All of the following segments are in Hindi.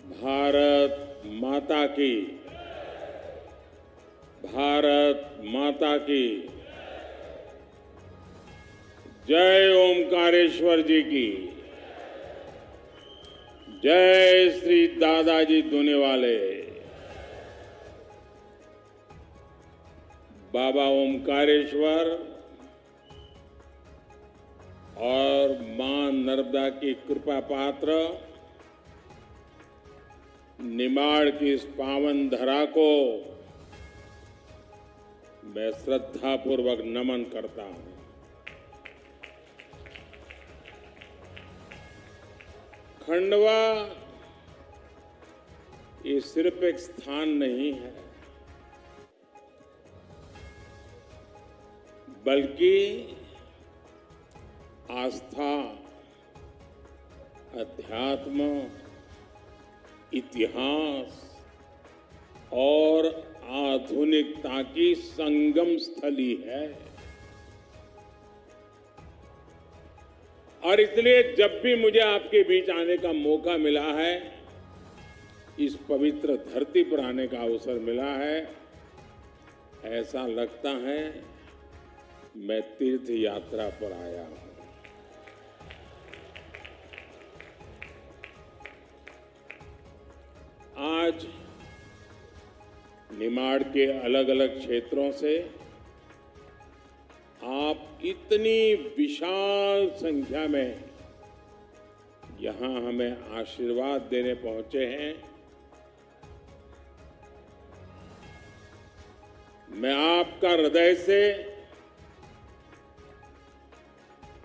भारत माता की, भारत माता की जय। ओमकारेश्वर जी की जय। श्री दादाजी दुनिवाले। बाबा ओमकारेश्वर और मां नर्मदा की कृपा पात्र निमाड़ की इस पावन धरा को मैं श्रद्धापूर्वक नमन करता हूं। खंडवा ये सिर्फ एक स्थान नहीं है, बल्कि आस्था, अध्यात्म, इतिहास और आधुनिकता की संगम स्थली है। और इसलिए जब भी मुझे आपके बीच आने का मौका मिला है, इस पवित्र धरती पर आने का अवसर मिला है, ऐसा लगता है मैं तीर्थ यात्रा पर आया हूं। आज निमाड़ के अलग अलग क्षेत्रों से आप इतनी विशाल संख्या में यहां हमें आशीर्वाद देने पहुंचे हैं। मैं आपका हृदय से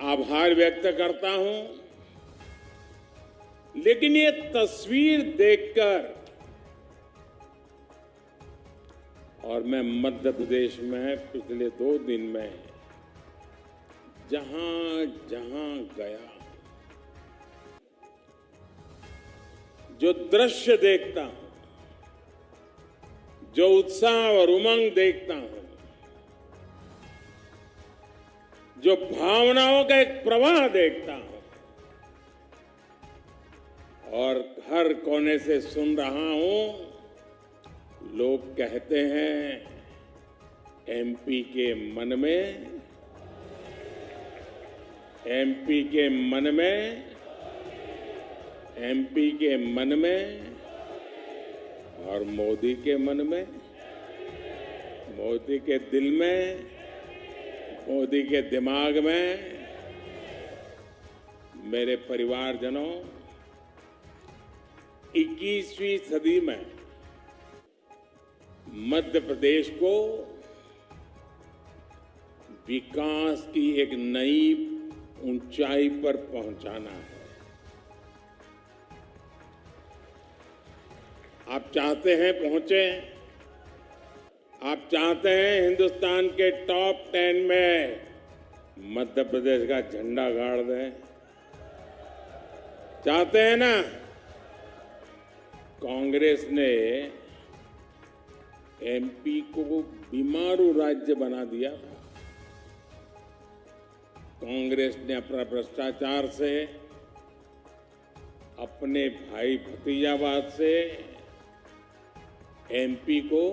आभार व्यक्त करता हूं। लेकिन ये तस्वीर देखकर, और मैं मध्य प्रदेश में पिछले 2 दिन में जहां जहां गया, जो दृश्य देखता हूं, जो उत्साह और उमंग देखता हूं, जो भावनाओं का एक प्रवाह देखता हूं, और हर कोने से सुन रहा हूं, लोग कहते हैं एमपी के मन में, एमपी के मन में, एमपी के मन में और मोदी के मन में, मोदी के दिल में, मोदी के दिमाग में। मेरे परिवारजनों, 21वीं सदी में मध्य प्रदेश को विकास की एक नई ऊंचाई पर पहुंचाना है। आप चाहते हैं पहुंचे, आप चाहते हैं हिंदुस्तान के टॉप 10 में मध्य प्रदेश का झंडा गाड़ दें, चाहते हैं ना? कांग्रेस ने एमपी को बीमारू राज्य बना दिया था। कांग्रेस ने अपना भ्रष्टाचार से, अपने भाई भतीजावाद से एमपी को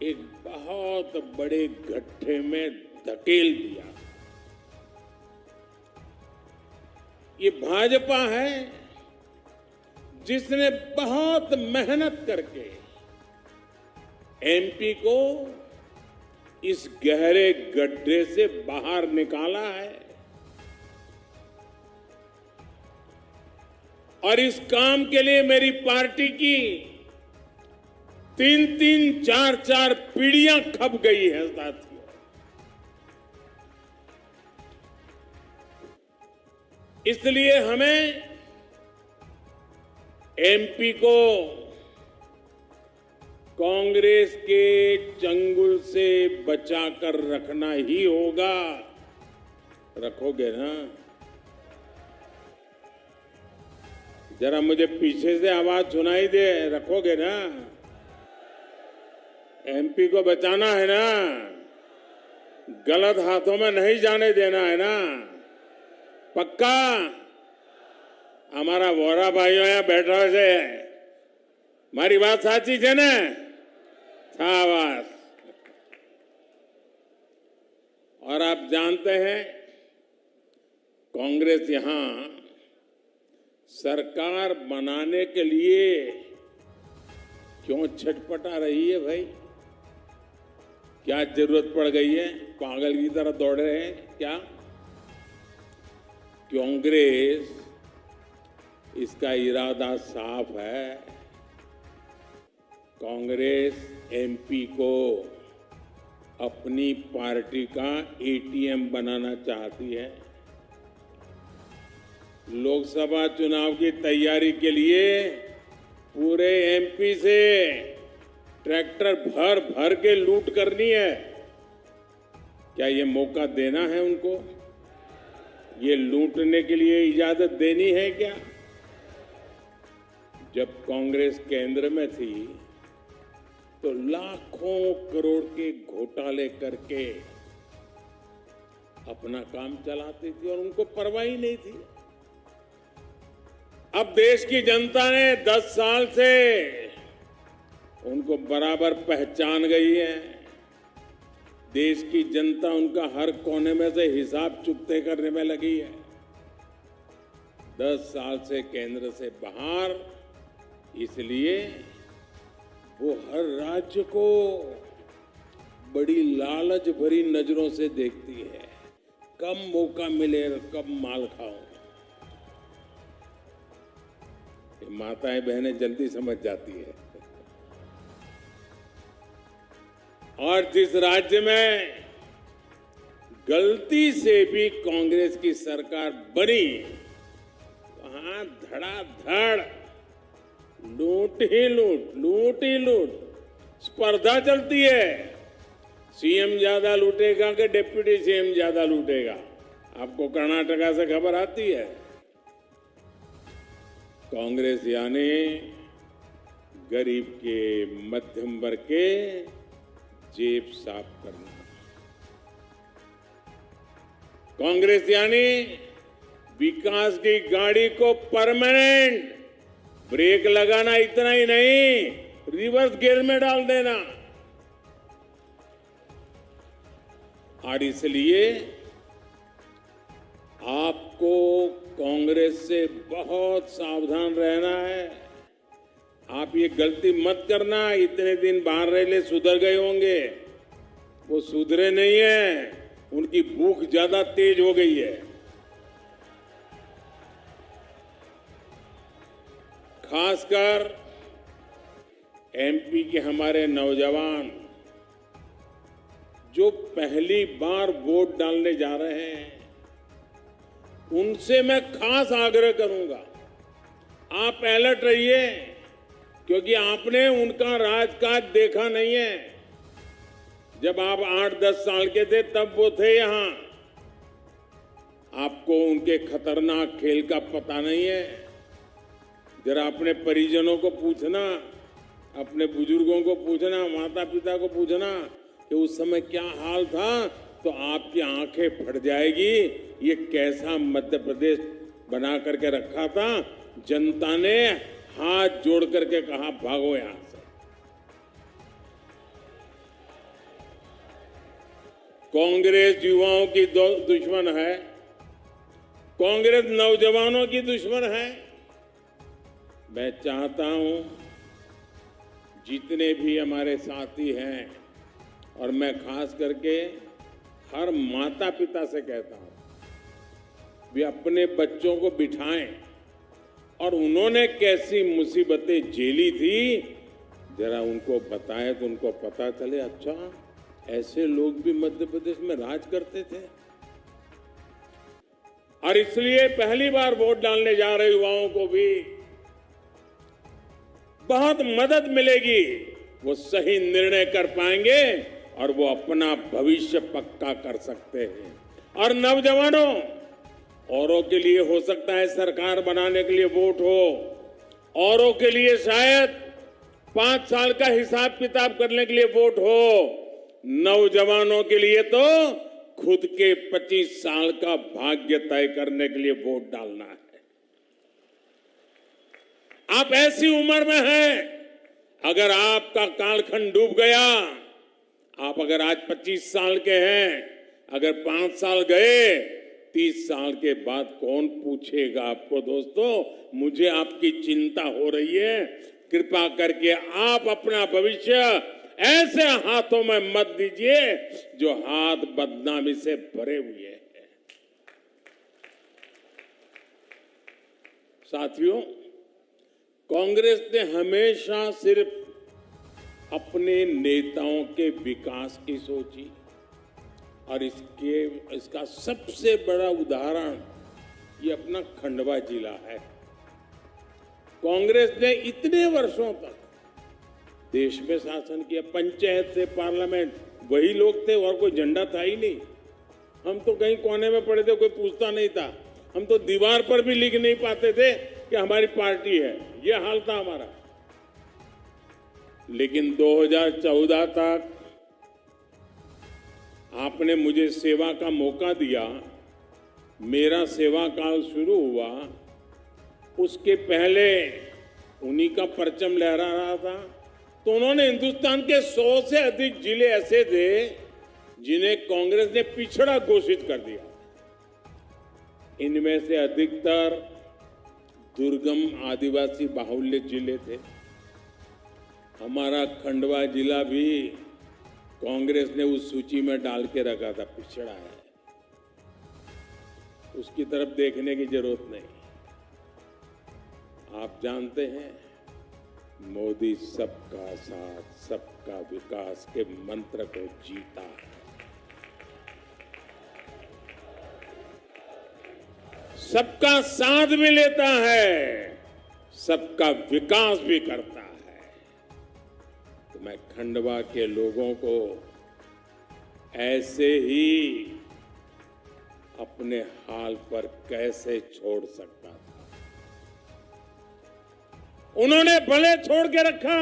एक बहुत बड़े गड्ढे में धकेल दिया। ये भाजपा है जिसने बहुत मेहनत करके एमपी को इस गहरे गड्ढे से बाहर निकाला है। और इस काम के लिए मेरी पार्टी की 3-3, 4-4 पीढ़ियां खप गई है साथियों। इसलिए हमें एमपी को कांग्रेस के चंगुल से बचाकर रखना ही होगा। रखोगे ना? जरा मुझे पीछे से आवाज सुनाई दे, रखोगे ना? एमपी को बचाना है ना? गलत हाथों में नहीं जाने देना है ना? पक्का? અમારા વોરા ભાઈઓ અહીંયા બેઠા છે. મારી વાત સાચી છે ને? શાબાश. और आप जानते हैं कांग्रेस यहां सरकार बनाने के लिए क्यों छटपटा रही है भाई? क्या जरूरत पड़ गई है? पागल की तरह दौड़ रहे हैं क्या? कांग्रेस इसका इरादा साफ है. कांग्रेस एमपी को अपनी पार्टी का एटीएम बनाना चाहती है. लोकसभा चुनाव की तैयारी के लिए पूरे एमपी से ट्रैक्टर भर भर के लूट करनी है. क्या ये मौका देना है उनको? ये लूटने के लिए इजाजत देनी है क्या? जब कांग्रेस केंद्र में थी तो लाखों करोड़ के घोटाले करके अपना काम चलाती थी और उनको परवाह ही नहीं थी. अब देश की जनता ने 10 साल से उनको बराबर पहचान गई है. देश की जनता उनका हर कोने में से हिसाब चुकते करने में लगी है. 10 साल से केंद्र से बाहर, इसलिए वो हर राज्य को बड़ी लालच भरी नजरों से देखती है. कब मौका मिले और कब माल खाओ. माताएं बहनें जल्दी समझ जाती है. और जिस राज्य में गलती से भी कांग्रेस की सरकार बनी, वहां धड़ाधड़ लूट ही लूट स्पर्धा चलती है. सीएम ज्यादा लूटेगा कि डिप्टी सीएम ज्यादा लूटेगा? आपको कर्नाटका से खबर आती है. कांग्रेस यानी गरीब के, मध्यम वर्ग के जेब साफ करना. कांग्रेस यानी विकास की गाड़ी को परमानेंट ब्रेक लगाना, इतना ही नहीं, रिवर्स गियर में डाल देना. और इसलिए आपको कांग्रेस से बहुत सावधान रहना है. आप ये गलती मत करना. इतने दिन बाहर रहे सुधर गए होंगे, वो सुधरे नहीं है. उनकी भूख ज्यादा तेज हो गई है. खासकर एमपी के हमारे नौजवान जो पहली बार वोट डालने जा रहे हैं, उनसे मैं खास आग्रह करूंगा, आप अलर्ट रहिए, क्योंकि आपने उनका राजकाज देखा नहीं है. जब आप 8-10 साल के थे तब वो थे यहां. आपको उनके खतरनाक खेल का पता नहीं है. जरा अपने परिजनों को पूछना, अपने बुजुर्गों को पूछना, माता पिता को पूछना कि उस समय क्या हाल था, तो आपकी आंखें फट जाएगी. ये कैसा मध्य प्रदेश बना करके रखा था. जनता ने हाथ जोड़ करके कहा भागो यहां से. कांग्रेस युवाओं की दुश्मन है, कांग्रेस नौजवानों की दुश्मन है. मैं चाहता हूं जितने भी हमारे साथी हैं, और मैं खास करके हर माता पिता से कहता हूं, वे अपने बच्चों को बिठाएं और उन्होंने कैसी मुसीबतें झेली थी जरा उनको बताएं तो उनको पता चले, अच्छा ऐसे लोग भी मध्य प्रदेश में राज करते थे. और इसलिए पहली बार वोट डालने जा रहे युवाओं को भी बहुत मदद मिलेगी. वो सही निर्णय कर पाएंगे और वो अपना भविष्य पक्का कर सकते हैं. और नौजवानों, औरों के लिए हो सकता है सरकार बनाने के लिए वोट हो, औरों के लिए शायद 5 साल का हिसाब किताब करने के लिए वोट हो. नौजवानों के लिए तो खुद के 25 साल का भाग्य तय करने के लिए वोट डालना है. आप ऐसी उम्र में हैं, अगर आपका कालखंड डूब गया, आप अगर आज 25 साल के हैं, अगर 5 साल गए, 30 साल के बाद कौन पूछेगा आपको? दोस्तों, मुझे आपकी चिंता हो रही है। कृपा करके आप अपना भविष्य ऐसे हाथों में मत दीजिए जो हाथ बदनामी से भरे हुए हैं। साथियों, कांग्रेस ने हमेशा सिर्फ अपने नेताओं के विकास की सोची, और इसका सबसे बड़ा उदाहरण ये अपना खंडवा जिला है। कांग्रेस ने इतने वर्षों तक देश में शासन किया, पंचायत से पार्लियामेंट वही लोग थे और कोई झंडा था ही नहीं। हम तो कहीं कोने में पड़े थे, कोई पूछता नहीं था। हम तो दीवार पर भी लिख नहीं पाते थे कि हमारी पार्टी है, ये हाल था हमारा। लेकिन 2014 तक आपने मुझे सेवा का मौका दिया, मेरा सेवा काल शुरू हुआ। उसके पहले उन्हीं का परचम लहरा रहा था, तो उन्होंने हिंदुस्तान के 100 से अधिक जिले ऐसे थे जिन्हें कांग्रेस ने पिछड़ा घोषित कर दिया। इनमें से अधिकतर दुर्गम आदिवासी बाहुल्य जिले थे। हमारा खंडवा जिला भी कांग्रेस ने उस सूची में डाल के रखा था, पिछड़ा है, उसकी तरफ देखने की जरूरत नहीं। आप जानते हैं, मोदी सबका साथ सबका विकास के मंत्र को जीता है। सबका साथ भी लेता है, सबका विकास भी करता है। तो मैं खंडवा के लोगों को ऐसे ही अपने हाल पर कैसे छोड़ सकता था? उन्होंने भले छोड़ के रखा,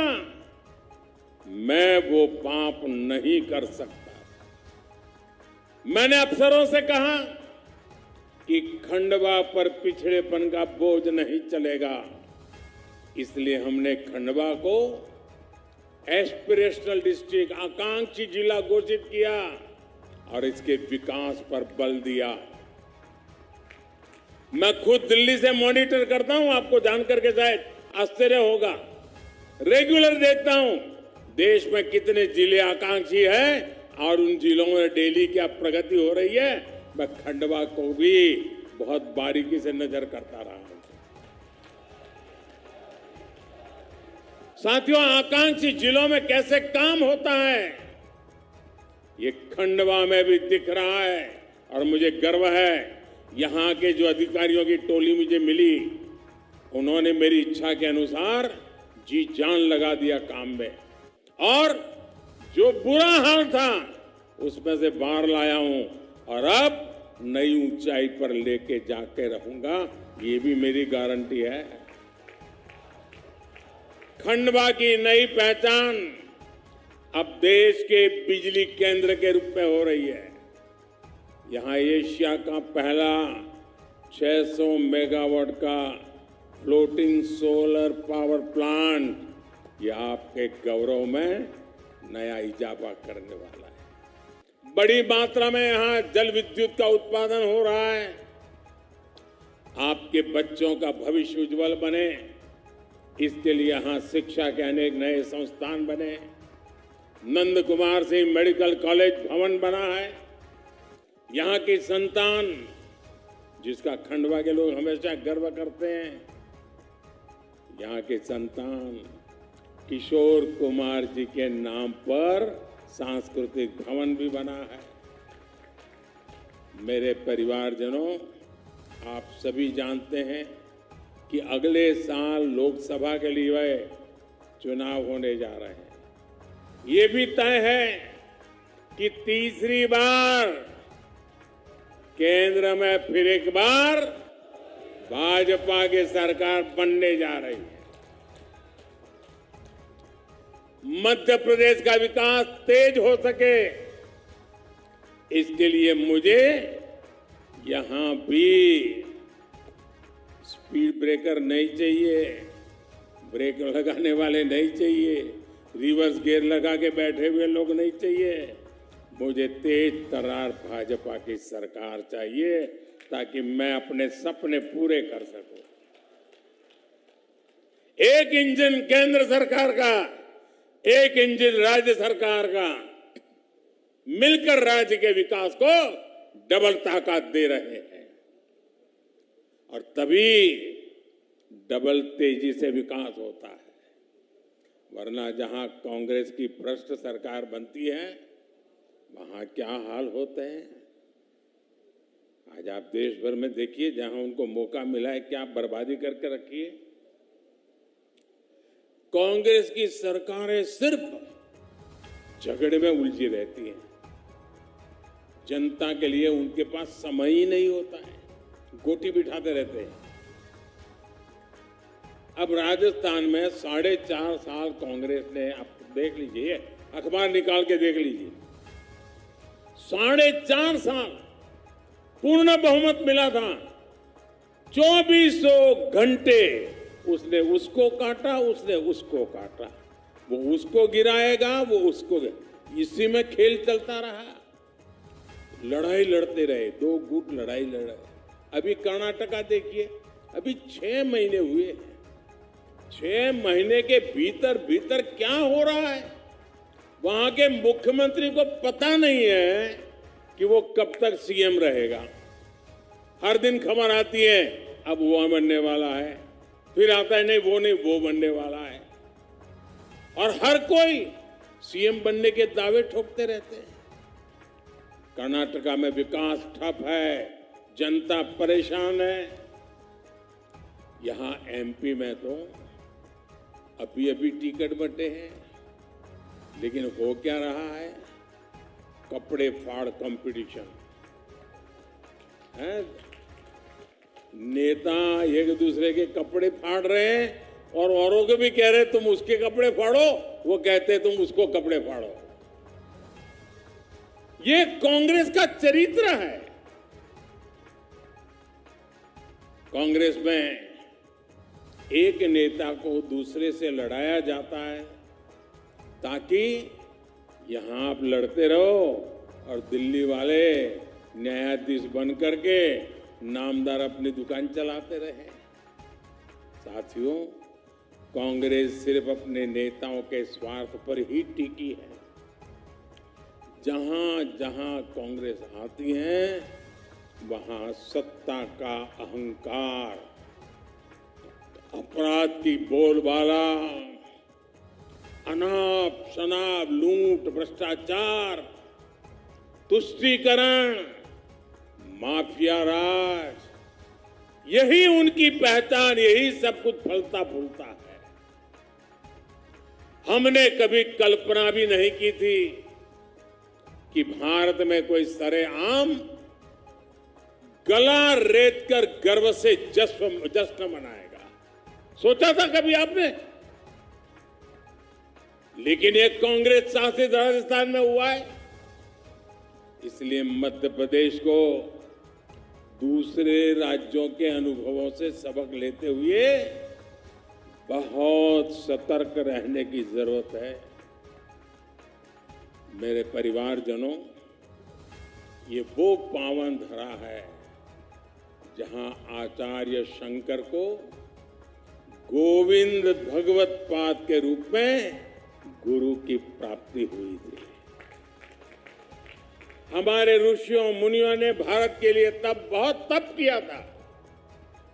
मैं वो पाप नहीं कर सकता। मैंने अफसरों से कहा कि खंडवा पर पिछड़ेपन का बोझ नहीं चलेगा, इसलिए हमने खंडवा को एस्पिरेशनल डिस्ट्रिक्ट, आकांक्षी जिला घोषित किया और इसके विकास पर बल दिया। मैं खुद दिल्ली से मॉनिटर करता हूं, आपको जानकर के शायद आश्चर्य होगा। रेगुलर देखता हूं देश में कितने जिले आकांक्षी हैं और उन जिलों में डेली क्या प्रगति हो रही है। मैं खंडवा को भी बहुत बारीकी से नजर करता रहा हूं। साथियों, आकांक्षी जिलों में कैसे काम होता है ये खंडवा में भी दिख रहा है और मुझे गर्व है। यहां के जो अधिकारियों की टोली मुझे मिली, उन्होंने मेरी इच्छा के अनुसार जी जान लगा दिया काम में, और जो बुरा हाल था उसमें से बाहर लाया हूं और अब नई ऊंचाई पर लेके जाके रहूंगा, ये भी मेरी गारंटी है। खंडवा की नई पहचान अब देश के बिजली केंद्र के रूप में हो रही है। यहां एशिया का पहला 600 मेगावाट का फ्लोटिंग सोलर पावर प्लांट ये आपके गौरव में नया इजाफा करने वाला है। बड़ी मात्रा में यहां जल विद्युत का उत्पादन हो रहा है। आपके बच्चों का भविष्य उज्जवल बने, इसके लिए यहां शिक्षा के अनेक नए संस्थान बने। नंद कुमार सिंह मेडिकल कॉलेज भवन बना है। यहां की संतान, जिसका खंडवा के लोग हमेशा गर्व करते हैं, यहां के संतान किशोर कुमार जी के नाम पर सांस्कृतिक भवन भी बना है। मेरे परिवारजनों, आप सभी जानते हैं कि अगले साल लोकसभा के लिए चुनाव होने जा रहे हैं। ये भी तय है कि तीसरी बार केंद्र में फिर एक बार भाजपा की सरकार बनने जा रही है। मध्य प्रदेश का विकास तेज हो सके, इसके लिए मुझे यहां भी स्पीड ब्रेकर नहीं चाहिए, ब्रेक लगाने वाले नहीं चाहिए, रिवर्स गियर लगा के बैठे हुए लोग नहीं चाहिए। मुझे तेज तर्रार भाजपा की सरकार चाहिए ताकि मैं अपने सपने पूरे कर सकूं। एक इंजन केंद्र सरकार का, एक इंजन राज्य सरकार का, मिलकर राज्य के विकास को डबल ताकत दे रहे हैं और तभी डबल तेजी से विकास होता है। वरना जहां कांग्रेस की भ्रष्ट सरकार बनती है वहां क्या हाल होते हैं। आज आप देश भर में देखिए, जहां उनको मौका मिला है क्या बर्बादी करके रखी है। कांग्रेस की सरकारें सिर्फ झगड़े में उलझी रहती हैं, जनता के लिए उनके पास समय ही नहीं होता है, गोटी बिठाते रहते हैं। अब राजस्थान में 4.5 साल कांग्रेस ने, आप देख लीजिए, अखबार निकाल के देख लीजिए, 4.5 साल पूर्ण बहुमत मिला था। 2400 घंटे उसने उसको काटा, उसने उसको काटा, वो उसको गिराएगा, वो उसको, इसी में खेल चलता रहा। लड़ाई लड़ते रहे, 2 गुट लड़ाई लड़ रहे। अभी कर्नाटका देखिए, अभी 6 महीने हुए हैं। 6 महीने के भीतर भीतर क्या हो रहा है, वहां के मुख्यमंत्री को पता नहीं है कि वो कब तक सीएम रहेगा। हर दिन खबर आती है अब वो बनने वाला है, फिर आता है नहीं वो नहीं, वो बनने वाला है, और हर कोई सीएम बनने के दावे ठोकते रहते हैं। कर्नाटका में विकास ठप है, जनता परेशान है। यहां एमपी में तो अभी अभी टिकट बंटे हैं, लेकिन हो क्या रहा है, कपड़े फाड़ कंपटीशन है। नेता एक दूसरे के कपड़े फाड़ रहे हैं और औरों को भी कह रहे तुम उसके कपड़े फाड़ो, वो कहते तुम उसको कपड़े फाड़ो। ये कांग्रेस का चरित्र है। कांग्रेस में एक नेता को दूसरे से लड़ाया जाता है ताकि यहां आप लड़ते रहो और दिल्ली वाले न्यायाधीश बन करके नामदार अपनी दुकान चलाते रहे। साथियों, कांग्रेस सिर्फ अपने नेताओं के स्वार्थ पर ही टिकी है। जहां जहां कांग्रेस आती है वहां सत्ता का अहंकार, अपराध की बोलबाला, अनाप शनाप, लूट, भ्रष्टाचार, तुष्टीकरण, माफिया राज, यही उनकी पहचान, यही सब कुछ फलता फूलता है। हमने कभी कल्पना भी नहीं की थी कि भारत में कोई सरेआम गला रेत कर गर्व से जश्न मनाएगा। सोचा था कभी आपने? लेकिन ये कांग्रेस शासित राजस्थान में हुआ है। इसलिए मध्य प्रदेश को दूसरे राज्यों के अनुभवों से सबक लेते हुए बहुत सतर्क रहने की जरूरत है। मेरे परिवारजनों, ये वो पावन धरा है जहां आचार्य शंकर को गोविंद भगवत पाद के रूप में गुरु की प्राप्ति हुई थी। हमारे ऋषियों मुनियों ने भारत के लिए तब बहुत तप किया था।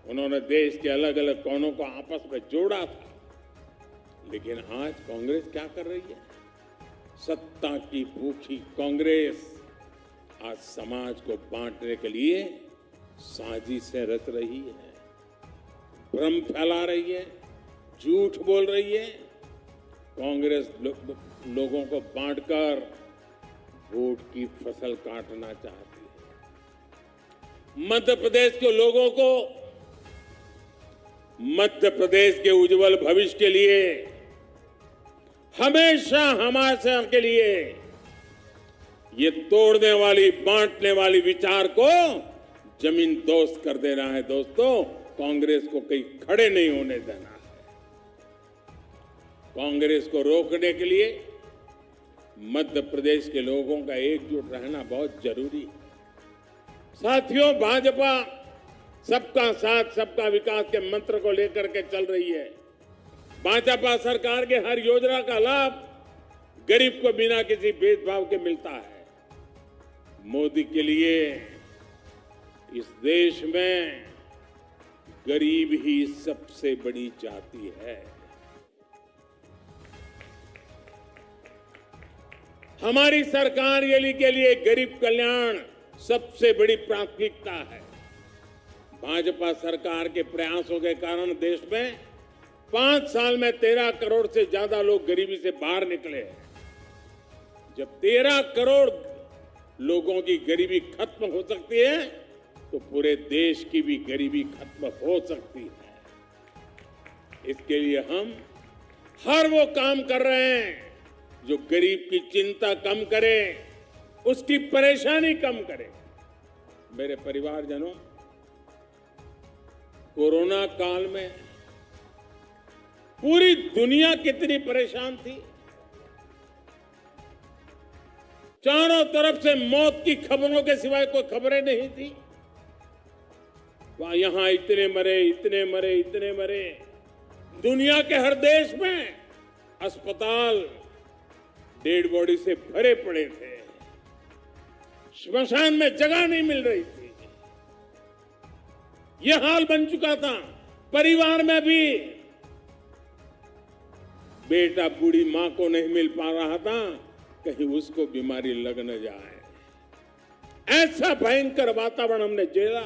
उन्होंने देश के अलग अलग कोनों को आपस में जोड़ा था। लेकिन आज कांग्रेस क्या कर रही है? सत्ता की भूखी कांग्रेस आज समाज को बांटने के लिए साजिशें रच रही है, भ्रम फैला रही है, झूठ बोल रही है। कांग्रेस लोगों को बांटकर वोट की फसल काटना चाहती है। मध्य प्रदेश के लोगों को मध्य प्रदेश के उज्जवल भविष्य के लिए, हमेशा हमारे के लिए ये तोड़ने वाली, बांटने वाली विचार को जमीन दोस्त कर देना है। दोस्तों, कांग्रेस को कहीं खड़े नहीं होने देना है। कांग्रेस को रोकने के लिए मध्य प्रदेश के लोगों का एकजुट रहना बहुत जरूरी है। साथियों, भाजपा सबका साथ सबका विकास के मंत्र को लेकर के चल रही है। भाजपा सरकार के हर योजना का लाभ गरीब को बिना किसी भेदभाव के मिलता है। मोदी के लिए इस देश में गरीब ही सबसे बड़ी जाति है। हमारी सरकार के लिए गरीब कल्याण सबसे बड़ी प्राथमिकता है। भाजपा सरकार के प्रयासों के कारण देश में 5 साल में 13 करोड़ से ज्यादा लोग गरीबी से बाहर निकले हैं। जब 13 करोड़ लोगों की गरीबी खत्म हो सकती है तो पूरे देश की भी गरीबी खत्म हो सकती है। इसके लिए हम हर वो काम कर रहे हैं जो गरीब की चिंता कम करे, उसकी परेशानी कम करे। मेरे परिवारजनों, कोरोना काल में पूरी दुनिया कितनी परेशान थी। चारों तरफ से मौत की खबरों के सिवाय कोई खबरें नहीं थी। वहां यहां इतने मरे, इतने मरे, इतने मरे। दुनिया के हर देश में अस्पताल डेड बॉडी से भरे पड़े थे। श्मशान में जगह नहीं मिल रही थी। यह हाल बन चुका था। परिवार में भी बेटा बूढ़ी मां को नहीं मिल पा रहा था, कहीं उसको बीमारी लग न जाए। ऐसा भयंकर वातावरण हमने झेला।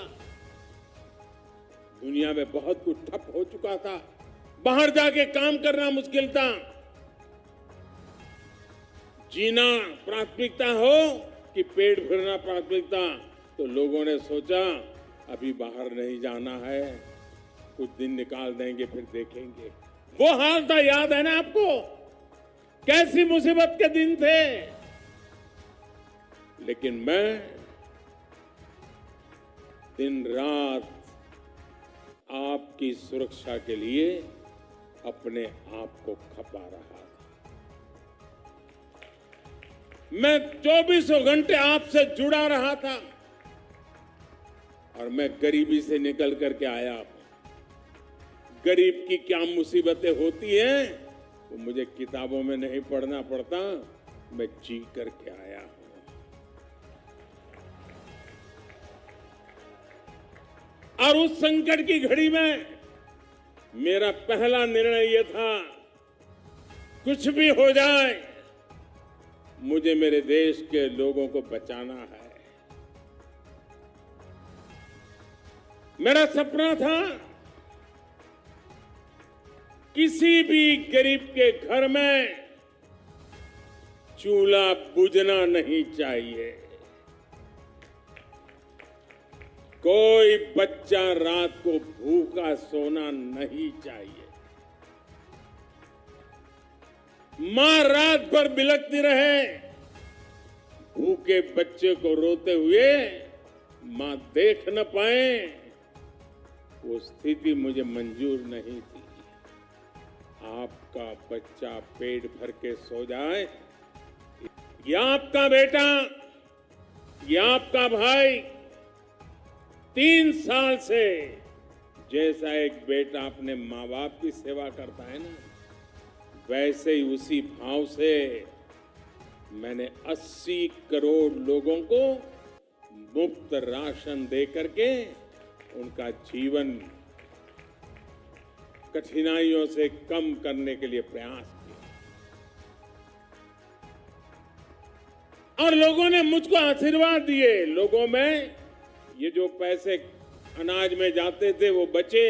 दुनिया में बहुत कुछ ठप हो चुका था। बाहर जाके काम करना मुश्किल था। जीना प्राथमिकता हो कि पेट भरना प्राथमिकता, तो लोगों ने सोचा अभी बाहर नहीं जाना है, कुछ दिन निकाल देंगे फिर देखेंगे। वो हाल था, याद है ना आपको? कैसी मुसीबत के दिन थे। लेकिन मैं दिन रात आपकी सुरक्षा के लिए अपने आप को खपा रहा था। मैं 24 घंटे आपसे जुड़ा रहा था और मैं गरीबी से निकल करके आया। गरीब की क्या मुसीबतें होती हैं वो मुझे किताबों में नहीं पढ़ना पड़ता, मैं जी करके आया हूं। और उस संकट की घड़ी में मेरा पहला निर्णय यह था, कुछ भी हो जाए मुझे मेरे देश के लोगों को बचाना है। मेरा सपना था किसी भी गरीब के घर में चूल्हा बुझना नहीं चाहिए। कोई बच्चा रात को भूखा सोना नहीं चाहिए। मां रात भर बिलखती रहे, भूखे बच्चे को रोते हुए मां देख न पाए, वो स्थिति मुझे मंजूर नहीं थी। आपका बच्चा पेट भर के सो जाए, या आपका बेटा या आपका भाई 3 साल से जैसा एक बेटा अपने माँ बाप की सेवा करता है ना, वैसे ही उसी भाव से मैंने 80 करोड़ लोगों को मुफ्त राशन दे करके उनका जीवन कठिनाइयों से कम करने के लिए प्रयास किया। और लोगों ने मुझको आशीर्वाद दिए। लोगों में ये जो पैसे अनाज में जाते थे वो बचे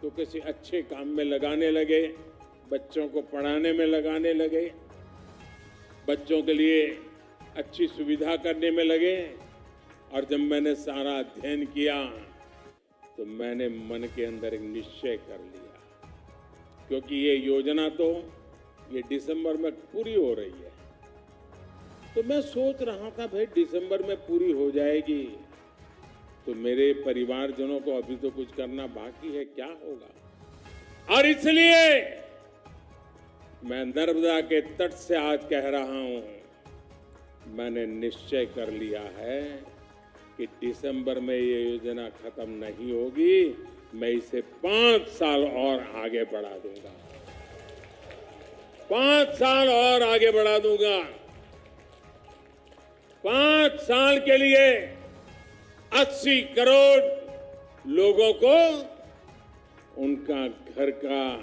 तो किसी अच्छे काम में लगाने लगे, बच्चों को पढ़ाने में लगाने लगे, बच्चों के लिए अच्छी सुविधा करने में लगे। और जब मैंने सारा अध्ययन किया तो मैंने मन के अंदर एक निश्चय कर लिया, क्योंकि ये योजना तो ये दिसंबर में पूरी हो रही है। तो मैं सोच रहा था भाई दिसंबर में पूरी हो जाएगी तो मेरे परिवारजनों को अभी तो कुछ करना बाकी है, क्या होगा। और इसलिए मैं नर्मदा के तट से आज कह रहा हूं, मैंने निश्चय कर लिया है कि दिसंबर में ये योजना खत्म नहीं होगी, मैं इसे 5 साल और आगे बढ़ा दूंगा। 5 साल और आगे बढ़ा दूंगा। 5 साल के लिए 80 करोड़ लोगों को उनका घर का